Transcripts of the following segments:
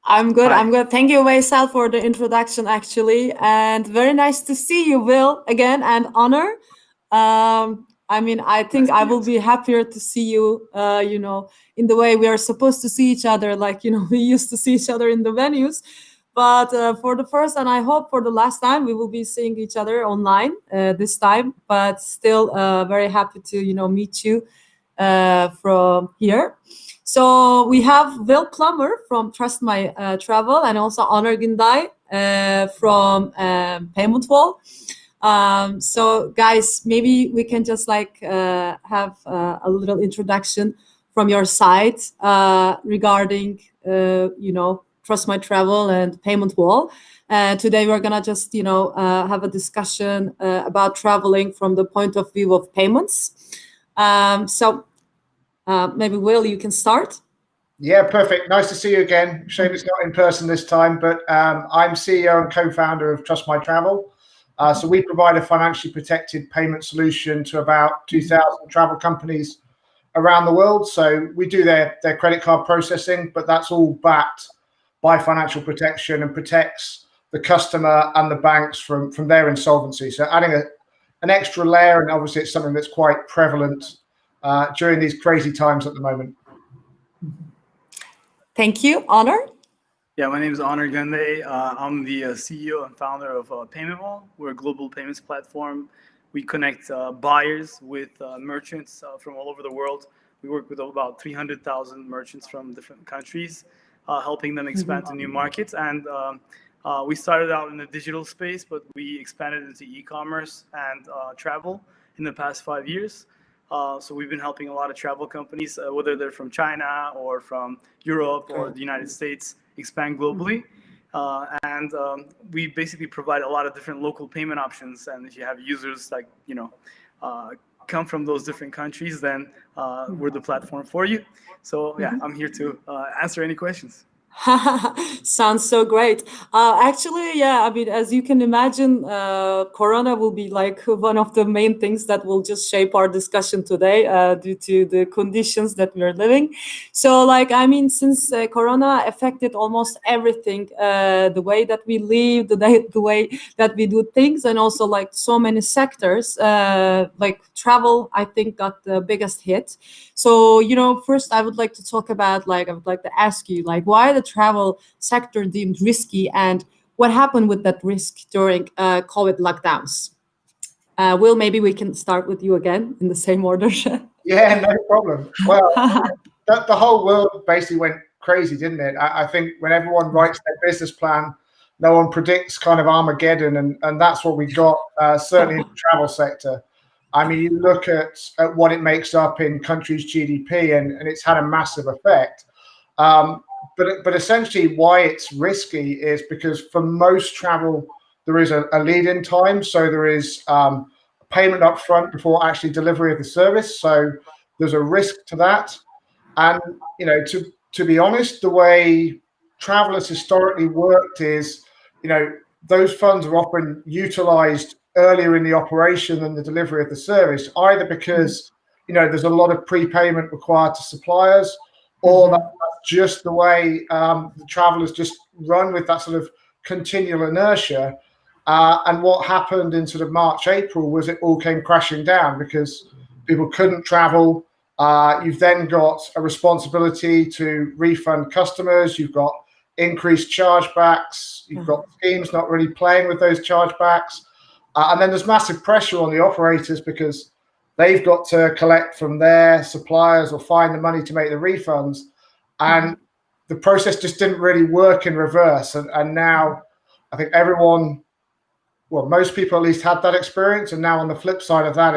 I'm good. Hi. I'm good. Thank you, Waysal, for the introduction, actually. And very nice to see you, Will, again, and Honor. I think Nice to I meet will you. be happier to see you, in the way we are supposed to see each other, like, we used to see each other in the venues. But for the first, and I hope for the last time, we will be seeing each other online this time. But still very happy to, meet you from here. So we have Will Plummer from Trust My Travel and also Onur Günday from Paymentwall. So guys, maybe we can just have a little introduction from your side regarding Trust My Travel and Paymentwall. Today we're gonna just have a discussion about traveling from the point of view of payments. Maybe Will, you can start. Yeah, perfect. Nice to see you again. Shame it's not in person this time, but I'm CEO and co-founder of Trust My Travel. So we provide a financially protected payment solution to about 2,000 travel companies around the world. So we do their credit card processing, but that's all backed by financial protection and protects the customer and the banks from their insolvency. So adding an extra layer, and obviously it's something that's quite prevalent during these crazy times at the moment. Thank you. Onur? Yeah, my name is Onur Günday. I'm the CEO and founder of Paymentwall. We're a global payments platform. We connect buyers with merchants from all over the world. We work with about 300,000 merchants from different countries, helping them expand to new markets. And we started out in the digital space, but we expanded into e-commerce and travel in the past 5 years. So we've been helping a lot of travel companies, whether they're from China or from Europe or the United States, expand globally. And we basically provide a lot of different local payment options. And if you have users come from those different countries, then we're the platform for you. So yeah, I'm here to answer any questions. Sounds so great. Actually, yeah, as you can imagine, Corona will be like one of the main things that will just shape our discussion today due to the conditions that we are living. So, since Corona affected almost everything, the way that we live, the way that we do things, and also so many sectors, like travel, I think got the biggest hit. So, first I would like to talk about, I would like to ask you, why the travel sector deemed risky and what happened with that risk during COVID lockdowns. Will, maybe we can start with you again in the same order. Yeah, no problem. Well, the whole world basically went crazy, didn't it? I think when everyone writes their business plan, no one predicts kind of Armageddon, and that's what we got, certainly in the travel sector. I mean, you look at what it makes up in countries' GDP, and it's had a massive effect. But essentially why it's risky is because for most travel, there is a lead-in time. So there is payment up front before actually delivery of the service. So there's a risk to that. And, to be honest, the way travel has historically worked is, those funds are often utilized earlier in the operation than the delivery of the service, either because, there's a lot of prepayment required to suppliers, or that's just the way the travelers just run with that sort of continual inertia. And what happened in sort of March, April was it all came crashing down because people couldn't travel. You've then got a responsibility to refund customers. You've got increased chargebacks. You've got schemes not really playing with those chargebacks. And then there's massive pressure on the operators because they've got to collect from their suppliers or find the money to make the refunds. And the process just didn't really work in reverse. And now I think most people at least had that experience. And now on the flip side of that,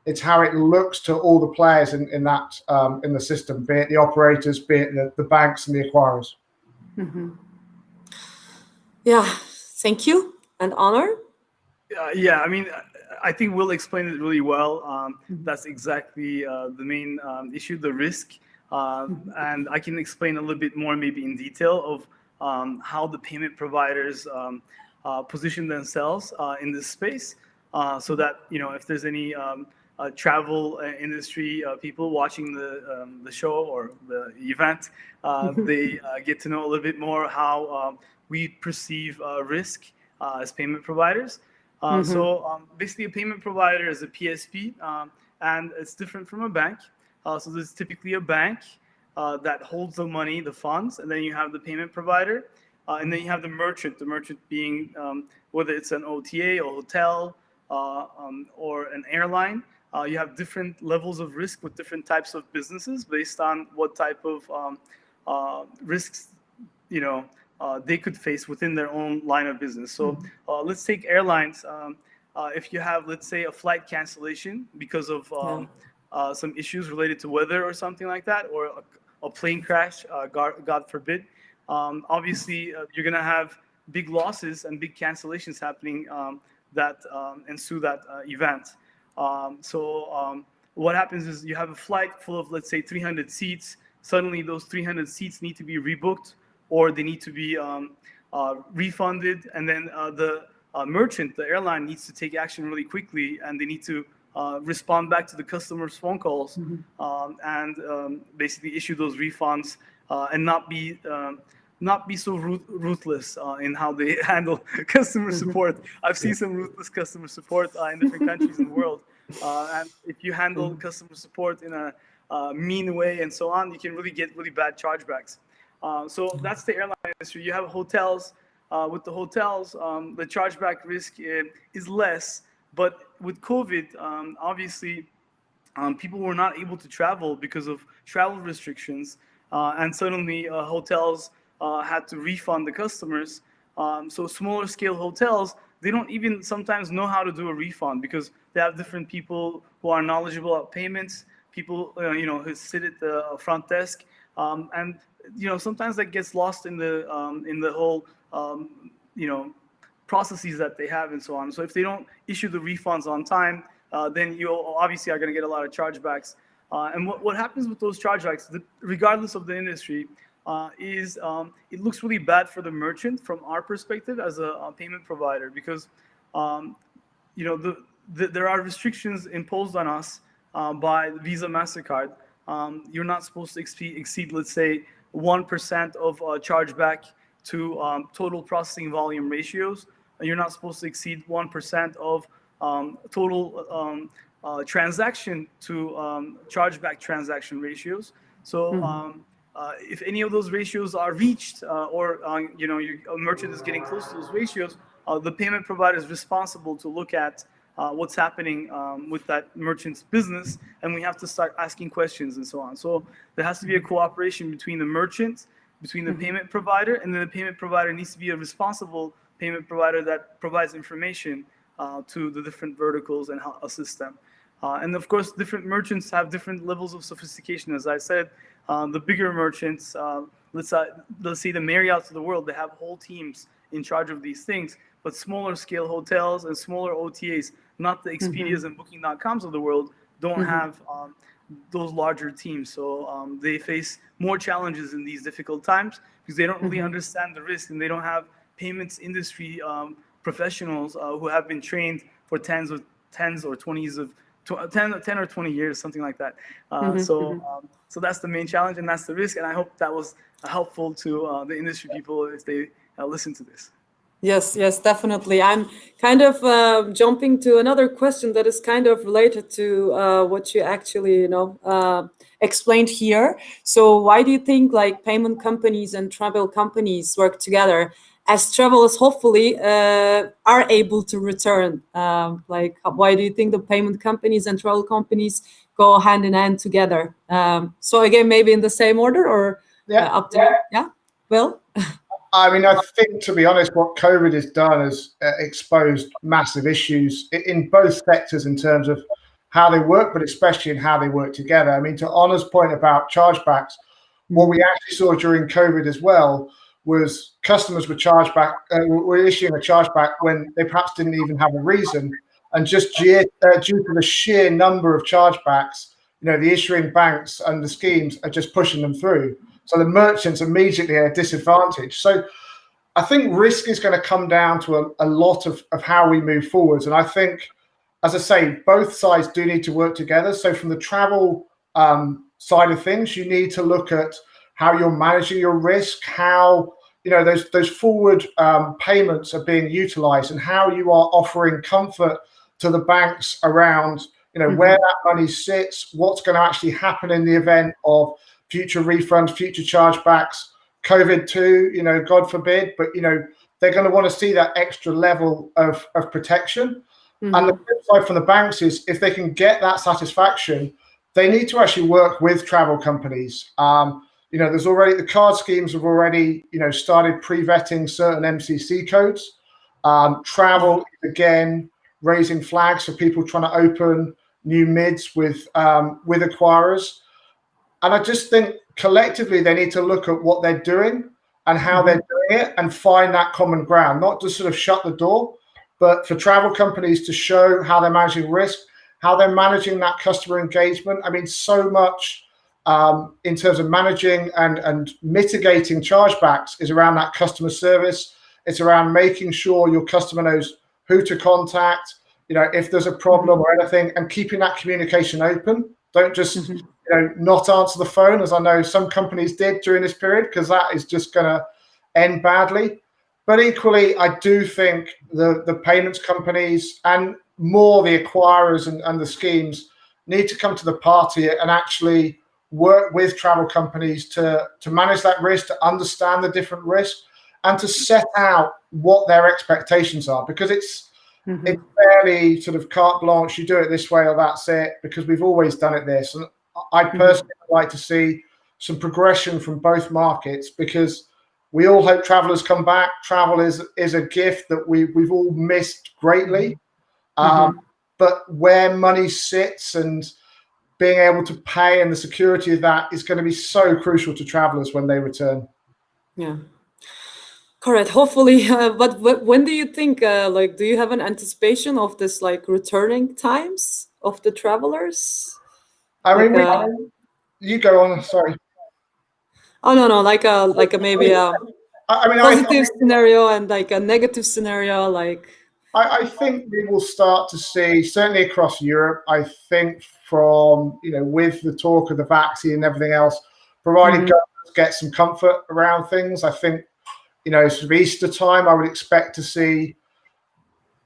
it's how it looks to all the players in the system, be it the operators, be it the banks and the acquirers. Yeah, thank you. And Onur? Yeah, I think Will explained it really well. That's exactly the main issue, the risk. And I can explain a little bit more maybe in detail of how the payment providers position themselves in this space so that, if there's any travel industry people watching the show or the event, they get to know a little bit more how we perceive risk as payment providers. So basically, a payment provider is a PSP, and it's different from a bank. So there's typically a bank that holds the money, the funds, and then you have the payment provider, and then you have the merchant. The merchant being whether it's an OTA, or hotel, or an airline. You have different levels of risk with different types of businesses based on what type of risks they could face within their own line of business. So let's take airlines. If you have, let's say, a flight cancellation because of some issues related to weather or something like that, or a plane crash, God forbid, obviously you're going to have big losses and big cancellations happening that ensue that event. So what happens is you have a flight full of, let's say, 300 seats. Suddenly those 300 seats need to be rebooked, or they need to be refunded, and then the merchant, the airline, needs to take action really quickly, and they need to respond back to the customer's phone calls and basically issue those refunds and not be so ruthless in how they handle customer support. I've seen some ruthless customer support in different countries in the world, and if you handle customer support in a mean way and so on, you can really get really bad chargebacks. So that's the airline industry. You have hotels. With the hotels, the chargeback risk is less. But with COVID, obviously, people were not able to travel because of travel restrictions. And suddenly, hotels had to refund the customers. So smaller scale hotels, they don't even sometimes know how to do a refund because they have different people who are knowledgeable about payments, people who sit at the front desk. And sometimes that gets lost in the whole processes that they have and so on. So if they don't issue the refunds on time, then you obviously are going to get a lot of chargebacks. And what happens with those chargebacks, regardless of the industry, is it looks really bad for the merchant from our perspective as a payment provider, because there are restrictions imposed on us by Visa, MasterCard. You're not supposed to exceed, let's say, 1% of chargeback to total processing volume ratios. You're not supposed to exceed 1% of total transaction to chargeback transaction ratios. So if any of those ratios are reached, or a merchant is getting close to those ratios, the payment provider is responsible to look at what's happening with that merchant's business, and we have to start asking questions and so on. So there has to be a cooperation between the merchant, between the payment provider, and then the payment provider needs to be a responsible payment provider that provides information to the different verticals and assist them. And of course, different merchants have different levels of sophistication. As I said, the bigger merchants, let's say the Marriotts of the world, they have whole teams in charge of these things. But smaller scale hotels and smaller OTAs, not the Expedias and Booking.coms of the world, don't have those larger teams. So they face more challenges in these difficult times because they don't really understand the risk, and they don't have payments industry professionals who have been trained for 10 or 20 years, something like that. So that's the main challenge, and that's the risk. And I hope that was helpful to the industry people if they listen to this. Yes, definitely. I'm kind of jumping to another question that is kind of related to what you actually, explained here. So why do you think like payment companies and travel companies work together, as travelers hopefully are able to return? Why do you think the payment companies and travel companies go hand in hand together? So again, maybe in the same order, or up to you? Yeah, Will? I mean, I think, to be honest, what COVID has done is exposed massive issues in both sectors in terms of how they work, but especially in how they work together. I mean, to Onor's point about chargebacks, what we actually saw during COVID as well was customers were were issuing a chargeback when they perhaps didn't even have a reason, and just due to the sheer number of chargebacks, the issuing banks and the schemes are just pushing them through. So the merchants immediately at a disadvantage. So I think risk is going to come down to a lot of how we move forwards. And I think as I say, both sides do need to work together. So from the travel side of things, you need to look at how you're managing your risk, how those forward payments are being utilized, and how you are offering comfort to the banks around where that money sits, what's going to actually happen in the event of future refunds, future chargebacks, COVID too, God forbid, but they're going to want to see that extra level of protection. And the flip side from the banks is if they can get that satisfaction, they need to actually work with travel companies. There's already the card schemes have already started pre-vetting certain MCC codes. Travel again raising flags for people trying to open new mids with acquirers. And I just think collectively they need to look at what they're doing and how they're doing it and find that common ground, not just sort of shut the door, but for travel companies to show how they're managing risk, how they're managing that customer engagement. I mean, so much in terms of managing and mitigating chargebacks is around that customer service. It's around making sure your customer knows who to contact, if there's a problem or anything, and keeping that communication open. Don't just not answer the phone, as I know some companies did during this period, because that is just going to end badly. But equally, I do think the payments companies and more the acquirers and the schemes need to come to the party and actually work with travel companies to manage that risk, to understand the different risks, and to set out what their expectations are, because it's fairly sort of carte blanche. You do it this way or that's it, because we've always done it this. And I personally would like to see some progression from both markets, because we all hope travelers come back. Travel is a gift that we've all missed greatly. But where money sits and being able to pay and the security of that is going to be so crucial to travelers when they return. Yeah. Correct. Hopefully, but when do you think? Do you have an anticipation of this, returning times of the travelers? I mean, you go on. Sorry. Oh no, like a maybe a positive scenario and a negative scenario. I think we will start to see, certainly across Europe. I think from with the talk of the vaccine and everything else, provided governments get some comfort around things, I think. Sort of Easter time, I would expect to see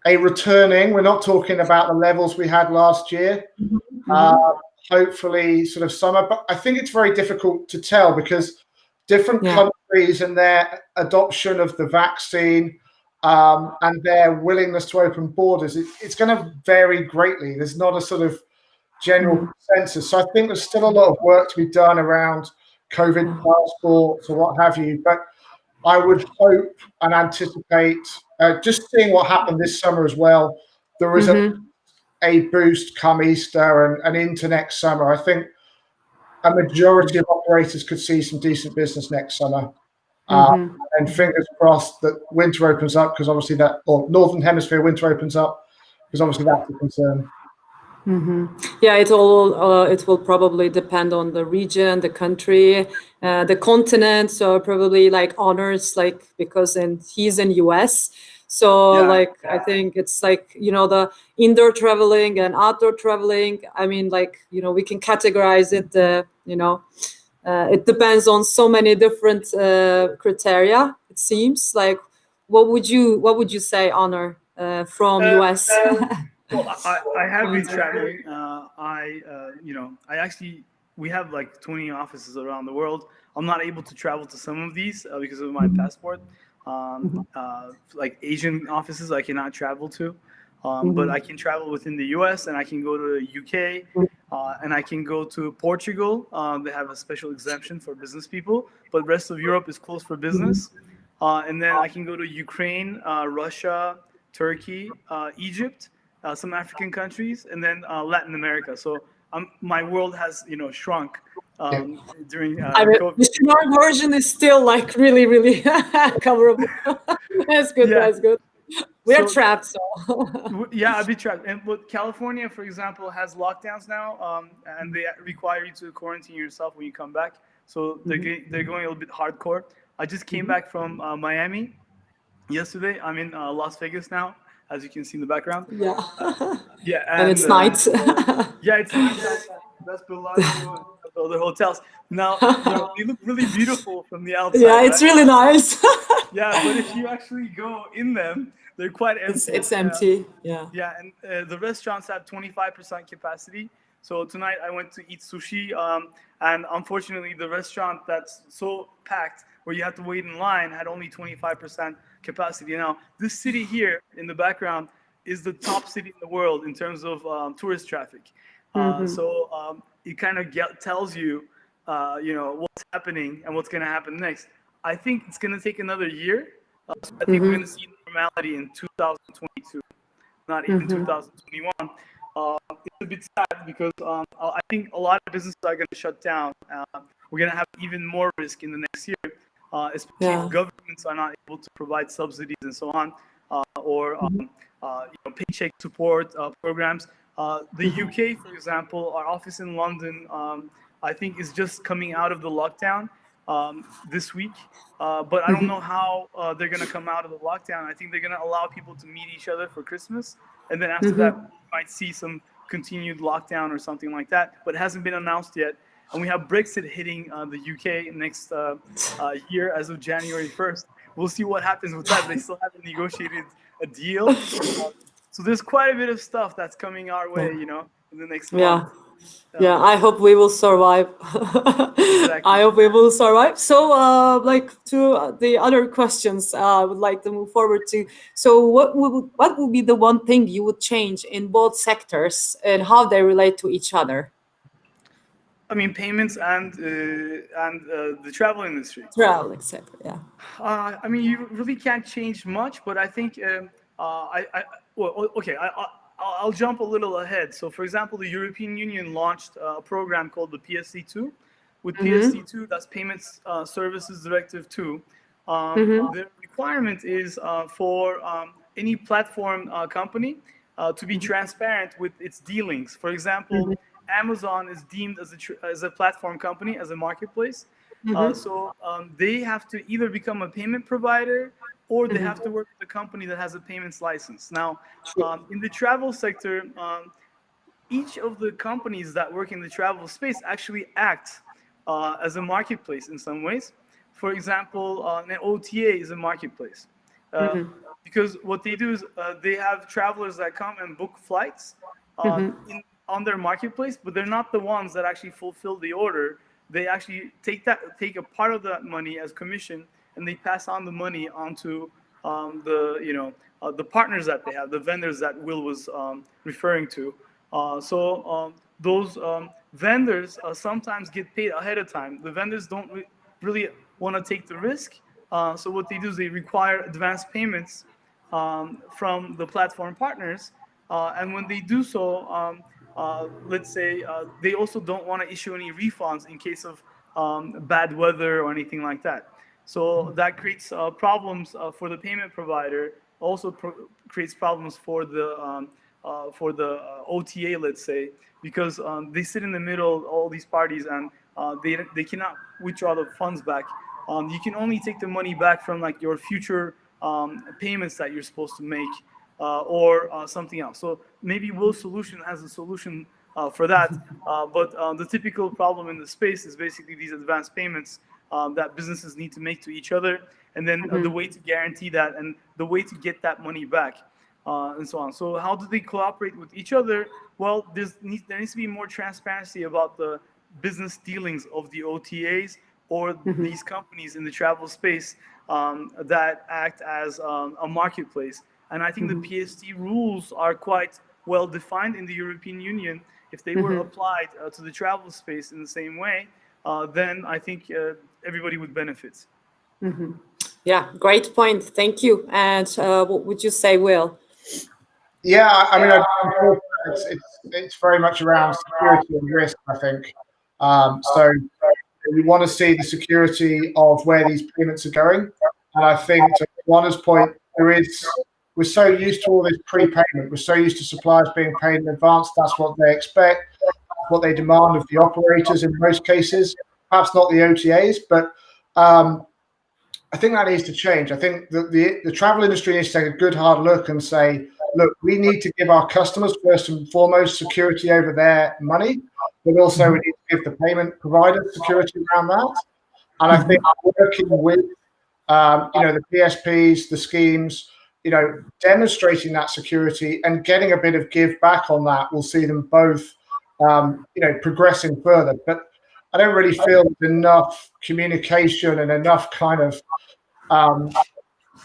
a returning. We're not talking about the levels we had last year. Hopefully sort of summer, but I think it's very difficult to tell because different countries and their adoption of the vaccine and their willingness to open borders, it's going to vary greatly. There's not a sort of general consensus. So I think there's still a lot of work to be done around COVID passports or what have you. But I would hope and anticipate, just seeing what happened this summer as well, there is a boost come Easter and into next summer. I think a majority of operators could see some decent business next summer. And fingers crossed that winter opens up, because obviously or Northern Hemisphere winter opens up, because obviously that's a concern. Yeah, it will probably depend on the region, the country, the continent. So probably Honor's because he's in US. So I think it's the indoor traveling and outdoor traveling. I mean, we can categorize it. It depends on so many different criteria. It seems what would you say, Honor, from US? Well, I have been traveling. We have 20 offices around the world. I'm not able to travel to some of these because of my passport. Asian offices I cannot travel to, but I can travel within the US, and I can go to the UK, and I can go to Portugal. They have a special exemption for business people, but the rest of Europe is closed for business. And then I can go to Ukraine, Russia, Turkey, Egypt, some African countries, and then Latin America. So my world has shrunk during COVID. The smart version is still really, really coverable. That's good. Yeah. That's good. We are trapped. So yeah, I'd be trapped. But California, for example, has lockdowns now, and they require you to quarantine yourself when you come back. So they're going a little bit hardcore. I just came back from Miami yesterday. I'm in Las Vegas now. as you can see in the background. Yeah. Yeah, And it's night. Yeah, it's that's Bellagio and other hotels. Now, they look really beautiful from the outside. Yeah, it's right? really nice. Yeah, but if you actually go in them, they're quite empty. It's empty. Yeah. Yeah, and the restaurants have 25% capacity. So tonight I went to eat sushi, and unfortunately the restaurant that's so packed where you have to wait in line had only 25% capacity. Now, this city here in the background is the top city in the world in terms of tourist traffic. So it kind of tells you, what's happening and what's going to happen next. I think it's going to take another year. So I think we're going to see normality in 2022, not even 2021. It's a bit sad because I think a lot of businesses are going to shut down. We're going to have even more risk in the next year, especially if governments are not able to provide subsidies and so on, or paycheck support programs. The UK, for example, our office in London, I think is just coming out of the lockdown this week. But I don't know how they're going to come out of the lockdown. I think they're going to allow people to meet each other for Christmas. And then after that, we might see some continued lockdown or something like that. But it hasn't been announced yet. And we have Brexit hitting the UK next year as of January 1st. We'll see what happens with that. They still haven't negotiated a deal. So there's quite a bit of stuff that's coming our way, in the next month. Yeah, I hope we will survive. Exactly. I hope we will survive. So, to the other questions, I would like to move forward to. So, what would be the one thing you would change in both sectors and how they relate to each other? I mean, payments and the travel industry. Travel, etc. Yeah. I mean, you really can't change much, but I think I'll jump a little ahead. So, for example, the European Union launched a program called the PSD2. With PSD2, that's Payments Services Directive 2. The requirement is for any platform company to be transparent with its dealings. For example, Amazon is deemed as a platform company, as a marketplace. So they have to either become a payment provider or they have to work with a company that has a payments license. Now, in the travel sector, each of the companies that work in the travel space actually act as a marketplace in some ways. For example, an OTA is a marketplace. Because what they do is they have travelers that come and book flights on their marketplace, but they're not the ones that actually fulfill the order. They actually take a part of that money as commission, and they pass on the money onto the partners that they have, the vendors that Will was referring to. So those vendors sometimes get paid ahead of time. The vendors don't really want to take the risk. So what they do is they require advance payments from the platform partners. And when they do so, let's say they also don't want to issue any refunds in case of bad weather or anything like that. So that creates problems for the payment provider. Also creates problems for the OTA, let's say, because they sit in the middle, all these parties, and they cannot withdraw the funds back. You can only take the money back from like your future payments that you're supposed to make, or something else. So maybe Will's solution has a solution for that. But the typical problem in the space is basically these advance payments that businesses need to make to each other, and then the way to guarantee that and the way to get that money back, and so on. So how do they cooperate with each other? Well, there needs to be more transparency about the business dealings of the OTAs or these companies in the travel space that act as a marketplace. And I think the PST rules are quite well defined in the European Union. If they were applied to the travel space in the same way, then I think everybody would benefit. Yeah, great point. Thank you. And what would you say, Will? Yeah, I mean, it's very much around security and risk, I think. So we want to see the security of where these payments are going. And I think, to Juana's point, we're so used to all this prepayment. We're so used to suppliers being paid in advance. That's what they expect, what they demand of the operators in most cases. Perhaps not the OTAs, but I think that needs to change. I think that the travel industry needs to take a good hard look and say, look, we need to give our customers first and foremost security over their money, but also we need to give the payment providers security around that. And I think working with the PSPs, the schemes, demonstrating that security and getting a bit of give back on that will see them both, progressing further. But I don't really feel there's enough communication and enough kind of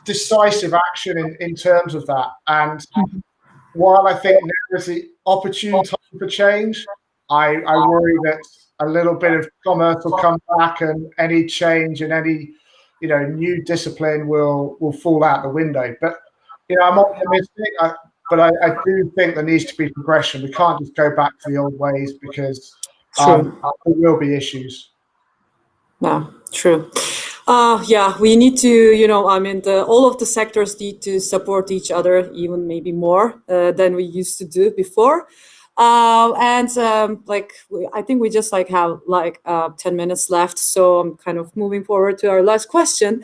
decisive action in terms of that. And while I think now is the opportune time for change, I worry that a little bit of commerce will come back and any change and any new discipline will fall out the window. But I'm optimistic, but I do think there needs to be progression. We can't just go back to the old ways because there will be issues. No, true. We need to, all of the sectors need to support each other even maybe more than we used to do before. I think we just have 10 minutes left, so I'm kind of moving forward to our last question.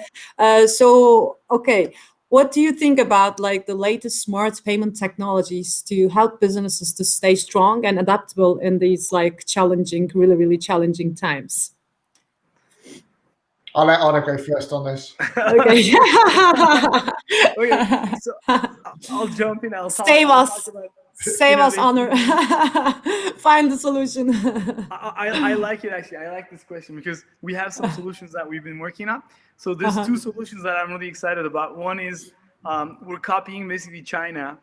What do you think about the latest smart payment technologies to help businesses to stay strong and adaptable in these challenging, really, really challenging times? I'll let Onur go first on this. Okay. Okay, so I'll jump in. Save us, Onur. Find the solution. I like it, actually. I like this question because we have some solutions that we've been working on. So there's two solutions that I'm really excited about. One is we're copying basically China.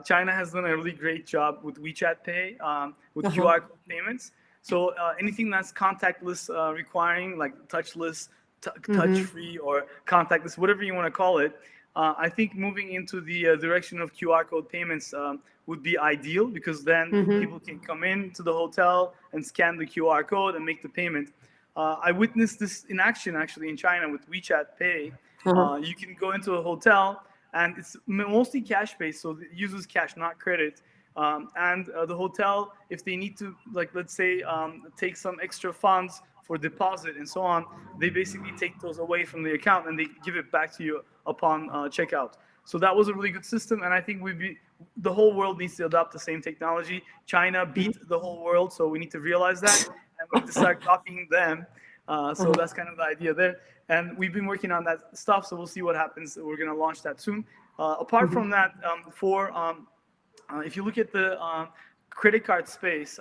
China has done a really great job with WeChat Pay, with QR code payments. So anything that's contactless, requiring touchless, touch-free, or contactless, whatever you want to call it, I think moving into the direction of QR code payments would be ideal because then people can come into the hotel and scan the QR code and make the payment. I witnessed this in action actually in China with WeChat Pay. You can go into a hotel and it's mostly cash-based, so it uses cash, not credit. And the hotel, if they need to, let's say, take some extra funds for deposit and so on, they basically take those away from the account and they give it back to you upon checkout. So that was a really good system, and I think the whole world needs to adopt the same technology. China beat the whole world, so we need to realize that, and we need to start copying them. So that's kind of the idea there. And we've been working on that stuff, so we'll see what happens. We're going to launch that soon. Apart from that, if you look at the credit card space,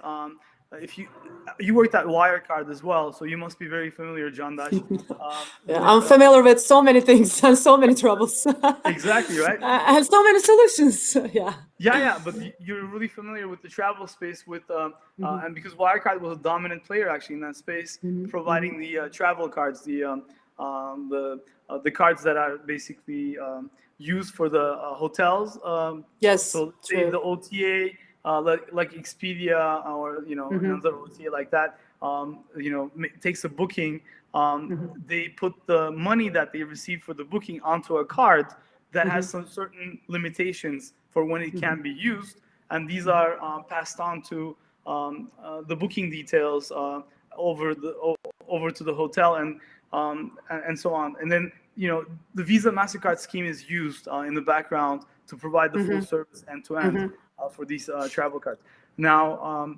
if you worked at Wirecard as well, so you must be very familiar, Candaş. I'm familiar with so many things and so many troubles. Exactly, right? And so many solutions. Yeah, but you're really familiar with the travel space and because Wirecard was a dominant player actually in that space, providing the travel cards, the cards that are basically used for the hotels. Yes. So say the OTA, like Expedia or another OTA like that, takes a booking. They put the money that they receive for the booking onto a card that has some certain limitations for when it can be used, and these are passed on to the booking details over to the hotel and so on. And then the Visa MasterCard scheme is used in the background to provide the full service end to end for these travel cards. Now,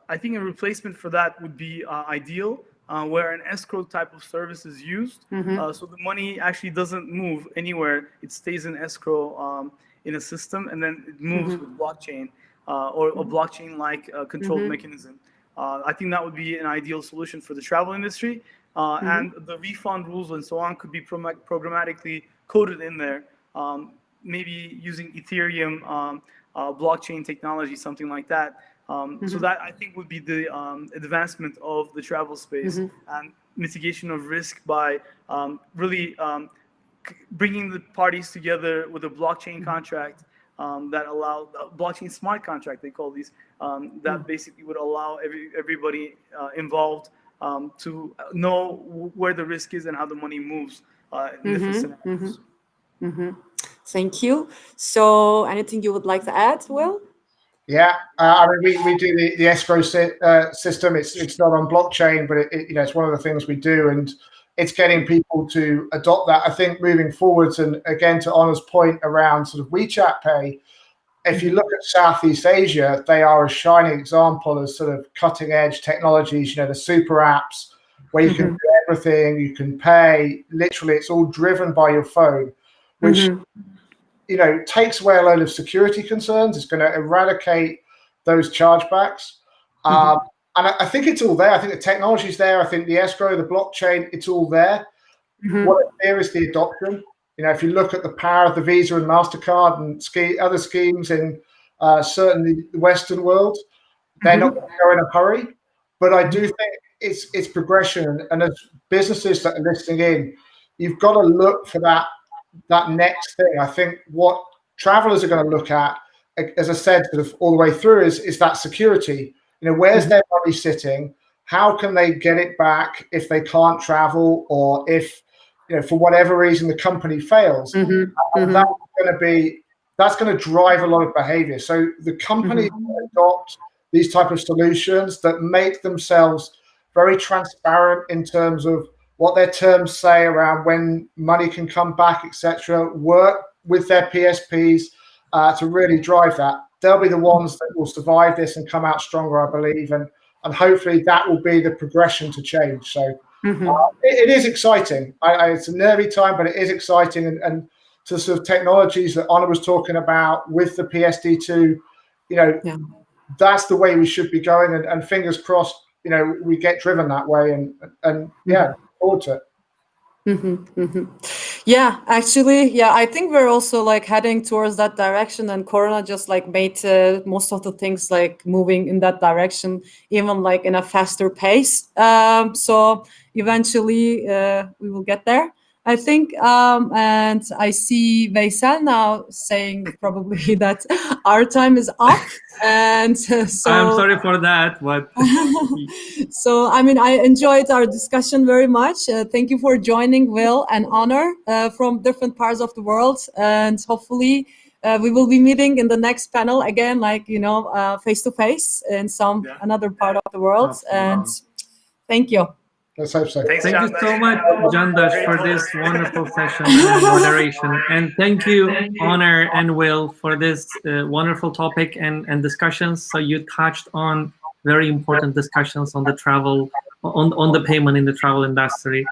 I think a replacement for that would be ideal, where an escrow type of service is used. So the money actually doesn't move anywhere. It stays in escrow in a system, and then it moves with blockchain or a blockchain-like controlled mechanism. I think that would be an ideal solution for the travel industry. And the refund rules and so on could be programmatically coded in there, maybe using Ethereum blockchain technology, something like that. So that I think would be the advancement of the travel space and mitigation of risk by really bringing the parties together with a blockchain contract that allow blockchain smart contract, they call these, that basically would allow everybody involved to know where the risk is and how the money moves in different scenarios. Thank you. So anything you would like to add, Will? Yeah, we do the escrow system. It's not on blockchain, but it's one of the things we do, and it's getting people to adopt that. I think moving forwards, and again to Onur's point around sort of WeChat Pay, if you look at Southeast Asia, they are a shining example of sort of cutting edge technologies, the super apps where you can do everything, you can pay, literally it's all driven by your phone, which, takes away a load of security concerns. It's going to eradicate those chargebacks. And I think it's all there. I think the technology's there. I think the escrow, the blockchain, it's all there. What I fear is the adoption. If you look at the power of the Visa and MasterCard and other schemes in certainly the Western world, they're not going to go in a hurry. But I do think it's progression. And as businesses that are listening in, you've got to look for that next thing. I think what travelers are going to look at, as I said, sort of all the way through, is that security. Where's their money sitting? How can they get it back if they can't travel, or if for whatever reason the company fails? And that's going to drive a lot of behavior. So the companies that adopt these type of solutions that make themselves very transparent in terms of what their terms say around when money can come back, etc., work with their PSPs to really drive that. They'll be the ones that will survive this and come out stronger, I believe, and hopefully that will be the progression to change. So it is exciting. It's a nervy time, but it is exciting. And to sort of technologies that Onur was talking about with the PSD2, that's the way we should be going. And fingers crossed, we get driven that way. And look forward to it. Yeah, actually, I think we're also like heading towards that direction, and Corona just like made most of the things like moving in that direction, even like in a faster pace. So eventually we will get there, I think. And I see Veysel now saying probably that our time is up. And so I'm sorry for that, but so I mean, I enjoyed our discussion very much. Thank you for joining, Will and Onur, from different parts of the world, and hopefully we will be meeting in the next panel again, like face to face in another part of the world. And thank you. Let's hope so. Thanks, thank you Candash. so much, Candash, for this wonderful session and moderation. And thank you, Onur and Will, for this wonderful topic and discussions. So you touched on very important discussions on the travel, on the payment in the travel industry.